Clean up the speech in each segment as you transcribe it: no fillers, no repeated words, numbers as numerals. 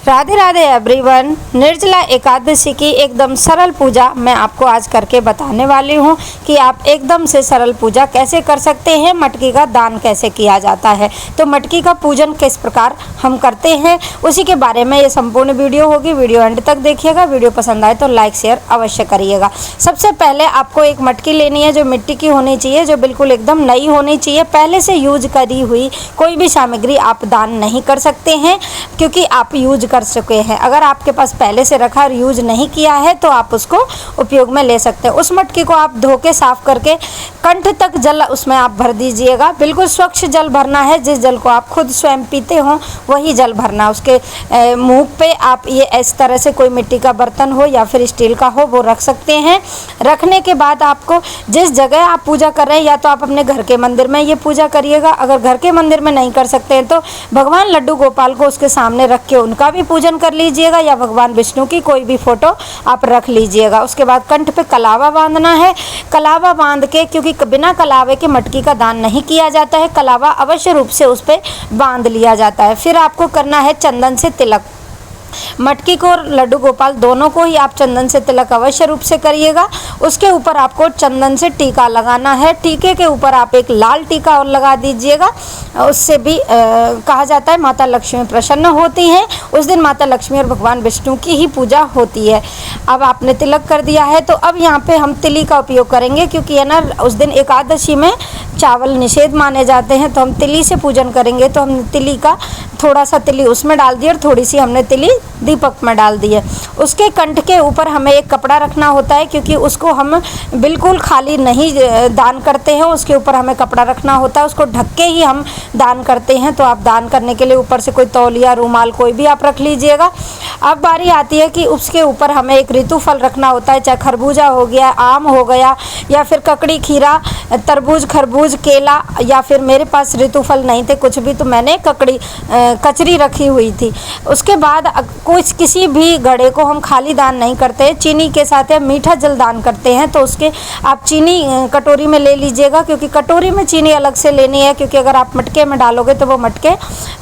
Radhe Radhe everyone. Nirjala Ekadashi की एकदम सरल पूजा मैं आपको आज करके बताने वाली हूँ कि आप एकदम से सरल पूजा कैसे कर सकते हैं, मटकी का दान कैसे किया जाता है, तो मटकी का पूजन किस प्रकार हम करते हैं उसी के बारे में ये संपूर्ण वीडियो होगी। वीडियो एंड तक देखिएगा। वीडियो पसंद आए तो लाइक शेयर अवश्य करिएगा। सबसे पहले आपको एक मटकी लेनी है जो मिट्टी की होनी चाहिए, जो बिल्कुल एकदम नई होनी चाहिए। पहले से यूज करी हुई कोई भी सामग्री आप दान नहीं कर सकते हैं क्योंकि आप यूज कर चुके हैं। अगर आपके पास पहले से रखा और यूज नहीं किया है तो आप उसको उपयोग में ले सकते हैं। उस मटकी को आप धो के साफ करके कंठ तक जल उसमें आप भर दीजिएगा। बिल्कुल स्वच्छ जल भरना है, जिस जल को आप खुद स्वयं पीते हो वही जल भरना। उसके मुंह पे आप ये इस तरह से कोई मिट्टी का बर्तन हो या फिर स्टील का हो वो रख सकते हैं। रखने के बाद आपको जिस जगह आप पूजा कर रहे हैं या तो आप अपने घर के मंदिर में ये पूजा करिएगा। अगर घर के मंदिर में नहीं कर सकते हैं तो भगवान लड्डू गोपाल को उसके सामने रख के उनका भी पूजन कर लीजिएगा, या भगवान विष्णु की कोई भी फोटो आप रख लीजिएगा। उसके बाद कंठ पे कलावा बांधना है। कलावा बांध के, क्योंकि बिना कलावे के मटकी का दान नहीं किया जाता है, कलावा अवश्य रूप से उस पर बांध लिया जाता है। फिर आपको करना है चंदन से तिलक। मटकी को और लड्डू गोपाल दोनों को ही आप चंदन से तिलक अवश्य रूप से करिएगा। उसके ऊपर आपको चंदन से टीका लगाना है। टीके के ऊपर आप एक लाल टीका और लगा दीजिएगा। उससे भी कहा जाता है माता लक्ष्मी प्रसन्न होती हैं। उस दिन माता लक्ष्मी और भगवान विष्णु की ही पूजा होती है। अब आपने तिलक कर दिया है तो अब यहाँ पे हम तिली का उपयोग करेंगे, क्योंकि है ना उस दिन एकादशी में चावल निषेध माने जाते हैं, तो हम तिली से पूजन करेंगे। तो हम तिली का थोड़ा सा तिली उसमें डाल दिया और थोड़ी सी हमने तिली दीपक में डाल दी है। उसके कंठ के ऊपर हमें एक कपड़ा रखना होता है, क्योंकि उसको हम बिल्कुल खाली नहीं दान करते हैं। उसके ऊपर हमें कपड़ा रखना होता है, उसको ढक के ही हम दान करते हैं। तो आप दान करने के लिए ऊपर से कोई तौलिया रूमाल कोई भी आप रख लीजिएगा। अब बारी आती है कि उसके ऊपर हमें एक ऋतु फल रखना होता है, चाहे खरबूजा हो गया, आम हो गया, या फिर ककड़ी, खीरा, तरबूज, खरबूज, केला, या फिर मेरे पास ऋतु फल नहीं थे कुछ भी तो मैंने कचरी रखी हुई थी। उसके बाद कुछ किसी भी घड़े को हम खाली दान नहीं करते, चीनी के साथ या मीठा जल दान करते हैं। तो उसके आप चीनी कटोरी में ले लीजिएगा, क्योंकि कटोरी में चीनी अलग से लेनी है, क्योंकि अगर आप मटके में डालोगे तो वो मटके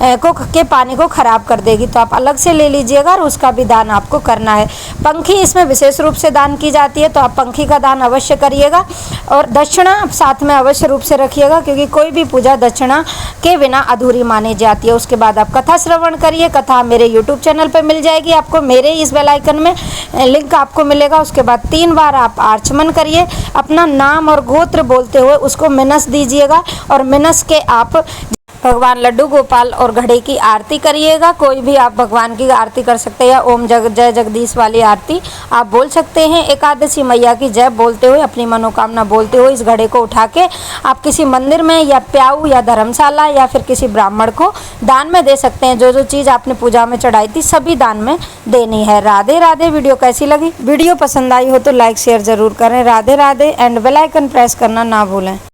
के पानी को ख़राब कर देगी। तो आप अलग से ले लीजिएगा और उसका भी दान आपको करना है। पंखी इसमें विशेष रूप से दान की जाती है, तो आप पंखी का दान अवश्य करिएगा। और दक्षिणा साथ में अवश्य रूप से रखिएगा, क्योंकि कोई भी पूजा दक्षिणा के बिना अधूरी मानी जाती है। उसके बाद आप कथा श्रवण करिए। कथा मेरे YouTube चैनल पर मिल जाएगी आपको, मेरे इस बेल आइकन में लिंक आपको मिलेगा। उसके बाद 3 बार आप आचमन करिए। अपना नाम और गोत्र बोलते हुए उसको मिनस दीजिएगा, और मिनस के आप भगवान लड्डू गोपाल और घड़े की आरती करिएगा। कोई भी आप भगवान की आरती कर सकते हैं, या ओम जय जगदीश वाली आरती आप बोल सकते हैं। एकादशी मैया की जय बोलते हुए, अपनी मनोकामना बोलते हुए इस घड़े को उठा के आप किसी मंदिर में या प्याऊ या धर्मशाला या फिर किसी ब्राह्मण को दान में दे सकते हैं। जो जो चीज़ आपने पूजा में चढ़ाई थी सभी दान में देनी है। राधे राधे। वीडियो कैसी लगी? वीडियो पसंद आई हो तो लाइक शेयर ज़रूर करें। Radhe Radhe. And bell icon press करना ना भूलें।